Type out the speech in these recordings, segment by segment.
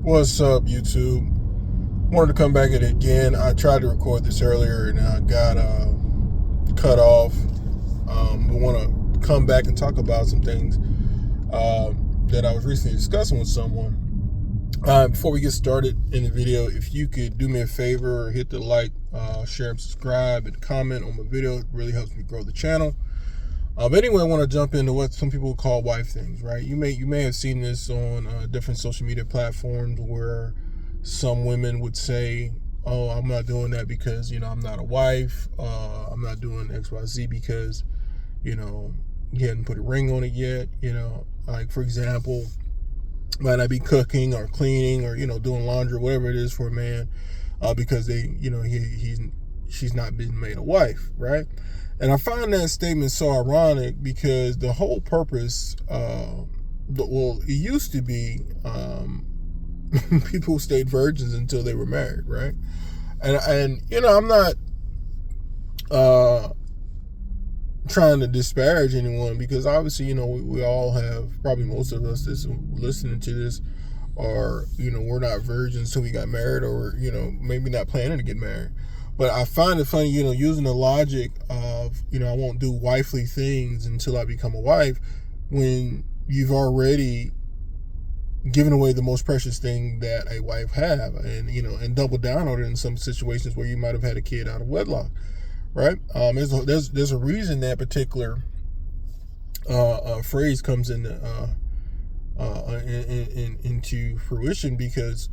What's up, YouTube? Wanted to come back at it again. I tried to record this earlier and I got cut off. We want to come back and talk about some things that I was recently discussing with someone. Before we get started in the video, if you could do me a favor, hit the like, share, and subscribe, and comment on my video. It really helps me grow the channel. But anyway, I want to jump into what some people call wife things, right? You may have seen this on different social media platforms where some women would say, "Oh, I'm not doing that because I'm not a wife. I'm not doing X, Y, Z because you hadn't put a ring on it yet." Like for example, might not be cooking or cleaning or doing laundry, whatever it is for a man, because she's not been made a wife, right? And I find that statement so ironic because the whole purpose, it used to be people stayed virgins until they were married, right? And I'm not trying to disparage anyone because obviously, we all have, probably most of us that's listening to this are, we're not virgins until we got married or, maybe not planning to get married. But I find it funny, using the logic of, I won't do wifely things until I become a wife when you've already given away the most precious thing that a wife have and double down on it in some situations where you might have had a kid out of wedlock, right? There's a reason that particular phrase comes into fruition because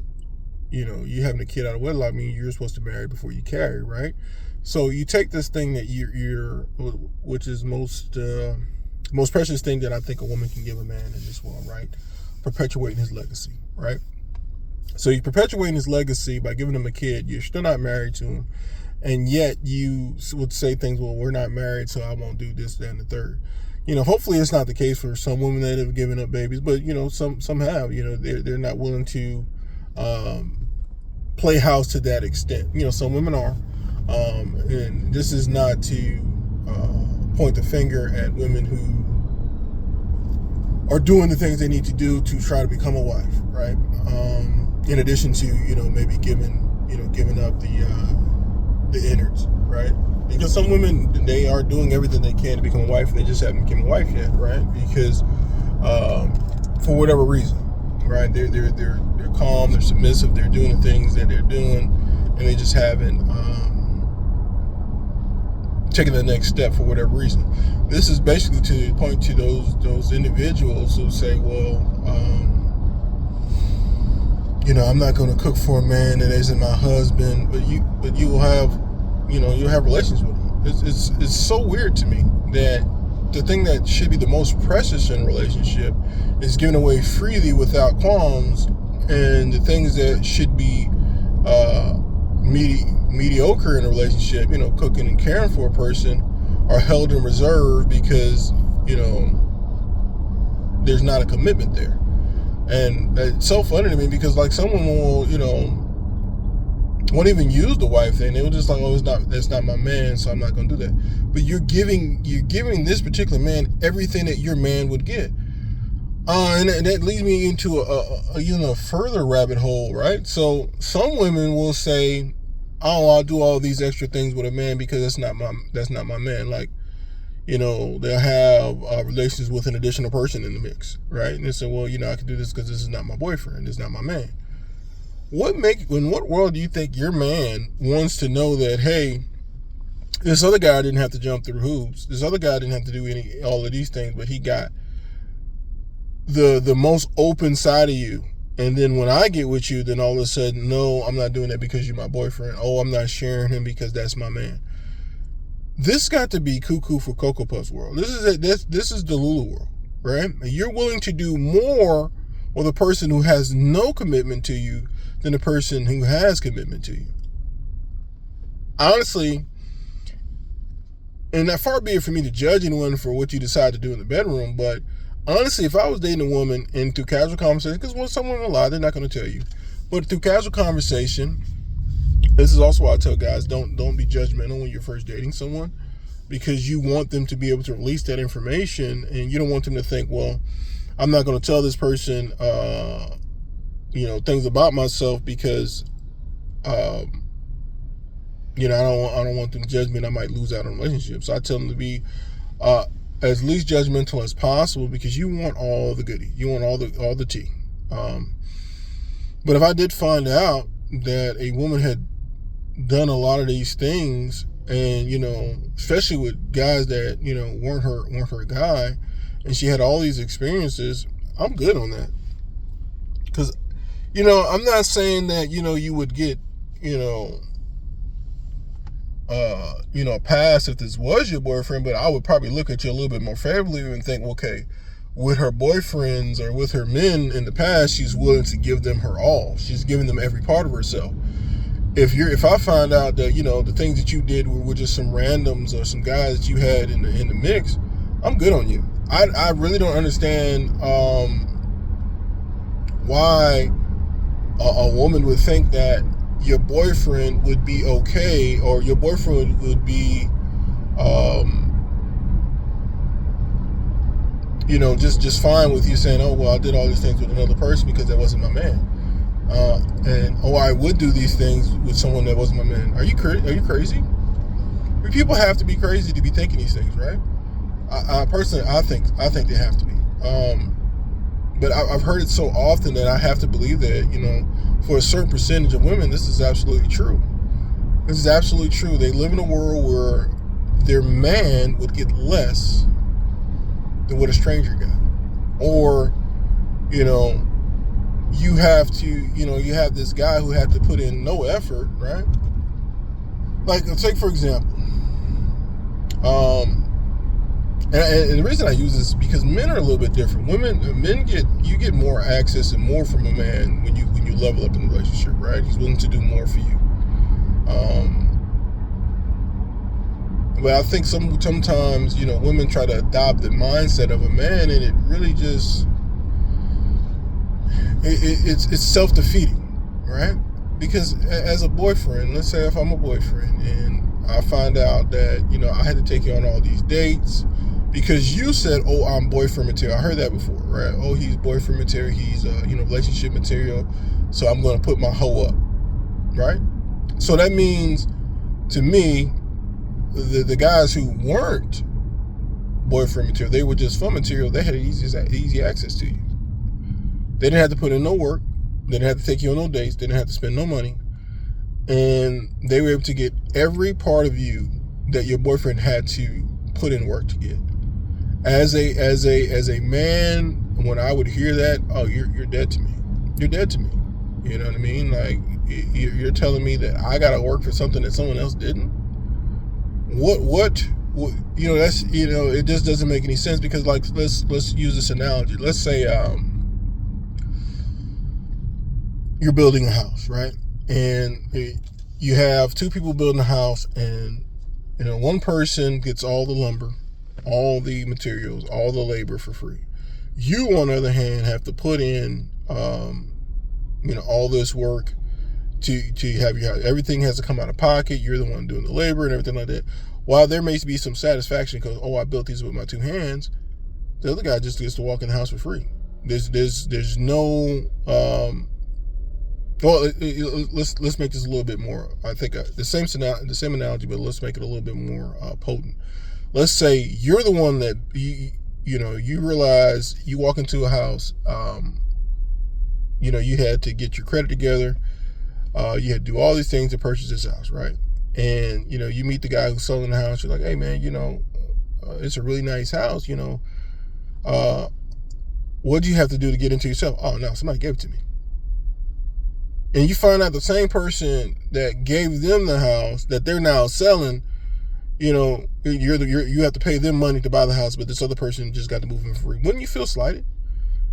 you having a kid out of wedlock means you're supposed to marry before you carry, right? So you take this thing that which is most precious thing that I think a woman can give a man in this world, right? Perpetuating his legacy, right? So you're perpetuating his legacy by giving him a kid. You're still not married to him, and yet you would say things, well, we're not married, so I won't do this, that, and the third. Hopefully it's not the case for some women that have given up babies, but some have. They're not willing to play house to that extent. Some women are, and this is not to point the finger at women who are doing the things they need to do to try to become a wife, right? In addition to maybe giving up the innards, right? Because some women, they are doing everything they can to become a wife and they just haven't become a wife yet, right? Because for whatever reason, right? They're calm, they're submissive, they're doing the things that they're doing, and they just haven't taken the next step for whatever reason. This is basically to point to those individuals who say, well, I'm not going to cook for a man that isn't my husband, but you will have, you'll have relations with him. It's so weird to me that the thing that should be the most precious in a relationship is given away freely without qualms, and the things that should be mediocre in a relationship, cooking and caring for a person, are held in reserve because there's not a commitment there. And it's so funny to me because like someone will won't even use the wife thing. They were just like, oh, that's not my man, so I'm not gonna do that. But you're giving this particular man everything that your man would get. And that leads me into a further rabbit hole, right? So some women will say, "Oh, I'll do all these extra things with a man because that's not my man." Like, they'll have relations with an additional person in the mix, right? And they say, "Well, I can do this because this is not my boyfriend. This is not my man." In what world do you think your man wants to know that, hey, this other guy didn't have to jump through hoops. This other guy didn't have to do all of these things, but he got the most open side of you. And then when I get with you, then all of a sudden, no, I'm not doing that because you're my boyfriend. Oh, I'm not sharing him because that's my man. This got to be cuckoo for Cocoa Puffs world. This is the Lulu world, right? You're willing to do more with a person who has no commitment to you than a person who has commitment to you. Honestly, and that far be it for me to judge anyone for what you decide to do in the bedroom, but honestly, if I was dating a woman and through casual conversation, because some women lie, they're not going to tell you, but through casual conversation, this is also why I tell guys, don't be judgmental when you're first dating someone, because you want them to be able to release that information, and you don't want them to think, well, I'm not going to tell this person things about myself because, um, I don't want them to judge me and I might lose out on relationships. So I tell them to be as least judgmental as possible because you want all the goodie. You want all the tea. But if I did find out that a woman had done a lot of these things, and especially with guys that weren't her guy, and she had all these experiences, I'm good on that. Because I'm not saying that you would get a pass if this was your boyfriend, but I would probably look at you a little bit more favorably and think, okay, with her boyfriends or with her men in the past, she's willing to give them her all. She's giving them every part of herself. If I find out that the things that you did were just some randoms or some guys that you had in the mix, I'm good on you. I really don't understand why a woman would think that your boyfriend would be okay, or your boyfriend would be just fine with you saying, oh well, I did all these things with another person because that wasn't my man. And I would do these things with someone that wasn't my man. Are you crazy? I mean, people have to be crazy to be thinking these things, right? I personally, I think they have to be. But I've heard it so often that I have to believe that, for a certain percentage of women, this is absolutely true. This is absolutely true. They live in a world where their man would get less than what a stranger got. Or, you have to, you have this guy who had to put in no effort, right? Like, take for example, and the reason I use this is because men are a little bit different. Men get more access and more from a man when you level up in the relationship, right? He's willing to do more for you. But I think sometimes women try to adopt the mindset of a man, and it really just it's self-defeating, right? Because as a boyfriend, let's say if I'm a boyfriend and I find out that I had to take you on all these dates because you said, oh, I'm boyfriend material. I heard that before, right? Oh, he's boyfriend material. He's relationship material. So I'm going to put my hoe up, right? So that means to me, the guys who weren't boyfriend material, they were just fun material. They had easy access to you. They didn't have to put in no work. They didn't have to take you on no dates. They didn't have to spend no money. And they were able to get every part of you that your boyfriend had to put in work to get. As a man, when I would hear that, oh, you're dead to me. You're dead to me. You know what I mean? Like, you're telling me that I gotta work for something that someone else didn't? What that's it just doesn't make any sense. Because, like, let's use this analogy. Let's say you're building a house, right? And you have two people building a house, and one person gets all the lumber, all the materials, all the labor for free. You, on the other hand, have to put in all this work to have your house. Everything has to come out of pocket. You're the one doing the labor and everything like that. While there may be some satisfaction because, oh, I built these with my two hands, the other guy just gets to walk in the house for free. There's no let's make this a little bit more. I think the same analogy, but let's make it a little bit more potent. Let's say you're the one that you realize you walk into a house. You had to get your credit together. You had to do all these things to purchase this house, right? And you meet the guy who's selling the house. You're like, hey man, it's a really nice house. What do you have to do to get into yourself? Oh no, somebody gave it to me. And you find out the same person that gave them the house that they're now selling, you have to pay them money to buy the house, but this other person just got to move in for free. Wouldn't you feel slighted?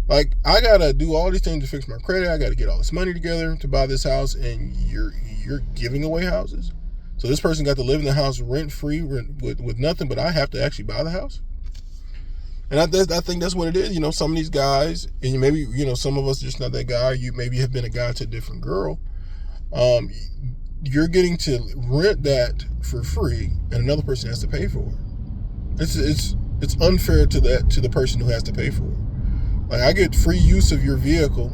Like, I gotta do all these things to fix my credit. I gotta get all this money together to buy this house, and you're giving away houses. So this person got to live in the house rent free with nothing, but I have to actually buy the house. And I think that's what it is. Some of these guys, and maybe, some of us just not that guy. You maybe have been a guy to a different girl. You're getting to rent that for free, and another person has to pay for it. It's unfair to the person who has to pay for it. Like, I get free use of your vehicle,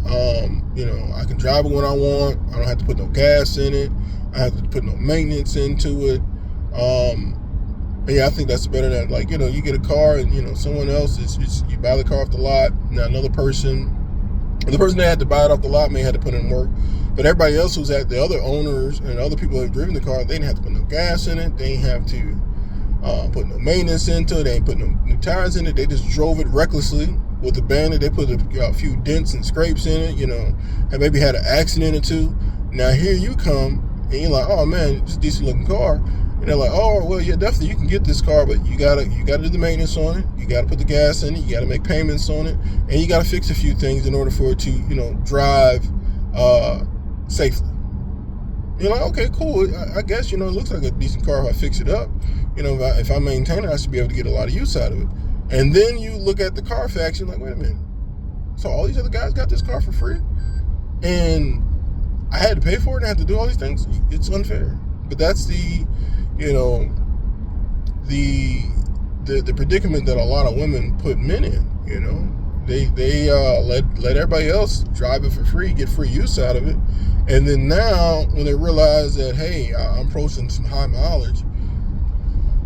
I can drive it when I want. I don't have to put no gas in it. I have to put no maintenance into it. I think that's better than, like, you get a car and, someone else you buy the car off the lot. Now the person that had to buy it off the lot may have to put in work. But everybody else who's at the other owners and other people that have driven the car, they didn't have to put no gas in it. They didn't have to put no maintenance into it. They ain't put no new tires in it. They just drove it recklessly with abandon. They put a few dents and scrapes in it, and maybe had an accident or two. Now here you come and you're like, oh man, it's a decent looking car. And they're like, oh well, yeah, definitely you can get this car, but you gotta do the maintenance on it. You gotta put the gas in it. You gotta make payments on it, and you gotta fix a few things in order for it to drive safely. You're like, okay, cool. I guess it looks like a decent car if I fix it up. If I maintain it, I should be able to get a lot of use out of it. And then you look at the Carfax, you're like, wait a minute. So all these other guys got this car for free, and I had to pay for it and I had to do all these things. It's unfair. But that's the predicament that a lot of women put men in. They let everybody else drive it for free, get free use out of it, and then now when they realize that, hey, I'm posting some high mileage.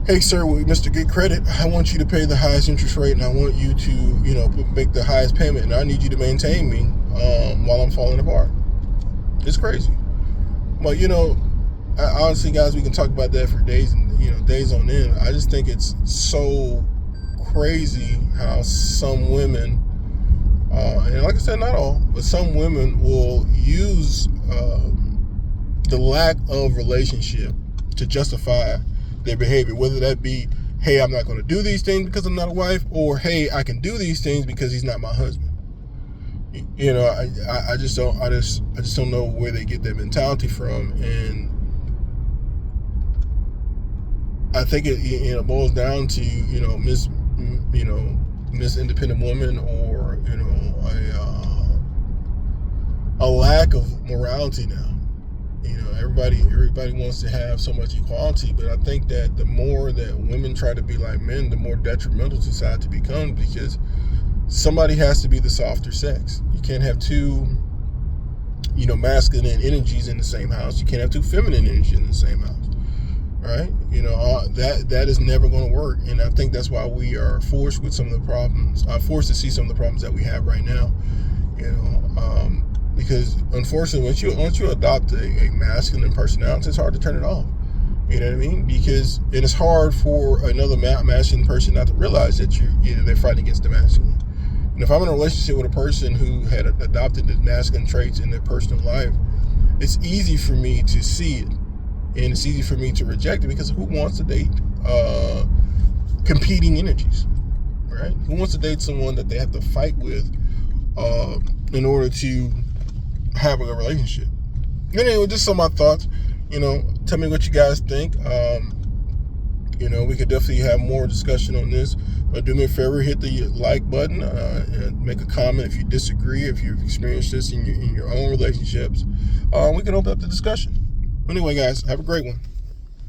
Hey, sir, with Mr. Good Credit, I want you to pay the highest interest rate, and I want you to, make the highest payment, and I need you to maintain me while I'm falling apart. It's crazy. But, honestly, guys, we can talk about that for days and, days on end. I just think it's so crazy how some women, and like I said, not all, but some women will use the lack of relationship to justify their behavior, whether that be, hey, I'm not going to do these things because I'm not a wife, or hey, I can do these things because he's not my husband. I just don't know where they get that mentality from, and I think it boils down to Miss Independent Woman, or a lack of morality now. Everybody wants to have so much equality, but I think that the more that women try to be like men, the more detrimental society becomes, because somebody has to be the softer sex. You can't have two, masculine energies in the same house. You can't have two feminine energies in the same house, right? That is never going to work, and I think that's why we are forced with some of the problems. Forced to see some of the problems that we have right now. Because unfortunately, once you adopt a masculine personality, it's hard to turn it off. You know what I mean? Because it's hard for another masculine person not to realize that they're fighting against the masculine. And if I'm in a relationship with a person who had adopted the masculine traits in their personal life, it's easy for me to see it, and it's easy for me to reject it, because who wants to date competing energies, right? Who wants to date someone that they have to fight with in order to have a relationship? Anyway, just some of my thoughts. Tell me what you guys think. We could definitely have more discussion on this. But do me a favor, hit the like button, and make a comment if you disagree, if you've experienced this in your own relationships. We can open up the discussion. Anyway, guys, have a great one.